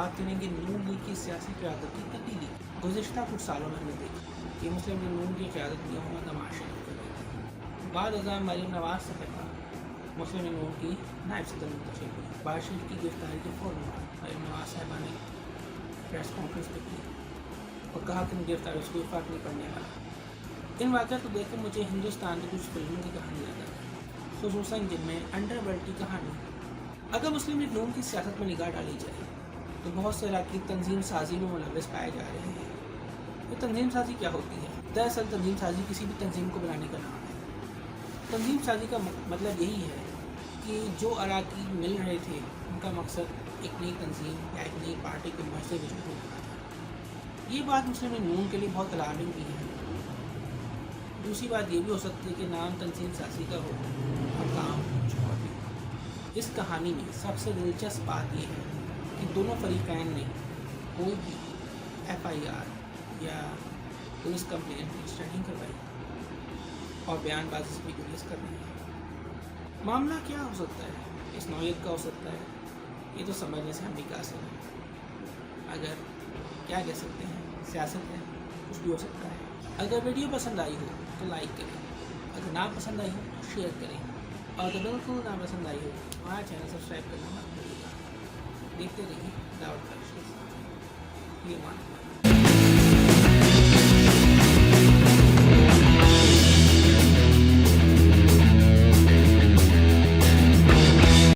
بات کریں گے نون لیگ کی سیاسی قیادت کی تبدیلی۔ گزشتہ کچھ سالوں میں ہم نے دیکھا کہ مسلم لیگ نون کی قیادت میں محمد نواز شریف کر رہی تھی۔ بعد ازاں مریم نواز صاحبہ مسلم لیگ نون کی نائب صدر منتخب ہوئی۔ باز شریف کی گرفتاری کے فوراً بعد مریم نواز صاحبہ نے پریس کانفرنس پہ کی اور کہا کہ گرفتاری سے کوئی فرق نہیں پڑنے والا۔ ان واقعات کو دیکھ کر مجھے ہندوستان کی کچھ فلموں کی کہانی یاد آتی ہے، خصوصاً جن میں انڈر ورلڈ کی کہانی۔ اگر مسلم لیگ نون کی سیاست میں نگاہ ڈالی جائے تو بہت سے اراکین تنظیم سازی میں ملوث پائے جا رہے ہیں۔ یہ تنظیم سازی کیا ہوتی ہے؟ دراصل تنظیم سازی کسی بھی تنظیم کو بنانے کا نام ہے۔ تنظیم سازی کا مطلب یہی ہے کہ جو اراکین مل رہے تھے ان کا مقصد ایک نئی تنظیم یا ایک نئی پارٹی کے معاشرے وجود ہونا تھا۔ یہ بات مسلم لیگ نون کے لیے بہت الارمنگ بھی ہے۔ دوسری بات یہ بھی ہو سکتی ہے کہ نام تنظیم سازی کا ہو اور کام کچھ اور بھی۔ اس کہانی میں سب سے دلچسپ بات یہ ہے کہ دونوں فریقین نے کوئی بھی FIR یا پولیس کمپلین رجسٹر نہیں کروائی اور بیان بازی سے بھی گریز کر رہے ہیں۔ معاملہ کیا ہو سکتا ہے؟ اس نوعیت کا ہو سکتا ہے، یہ تو سمجھنے سے ہم بھی قاصر ہیں۔ اگر کیا کہہ سکتے ہیں، سیاست ہے، کچھ بھی ہو سکتا ہے۔ اگر ویڈیو پسند آئی ہو تو لائک کریں، اگر نہ پسند آئی ہو تو شیئر کریں، اور اگر بالکل نہ پسند آئی ہو تو ہمارا چینل سبسکرائب کرنا مت بھولیے گا۔ دیکھتے رہیے دعوت کا رشتہ۔ یہ مان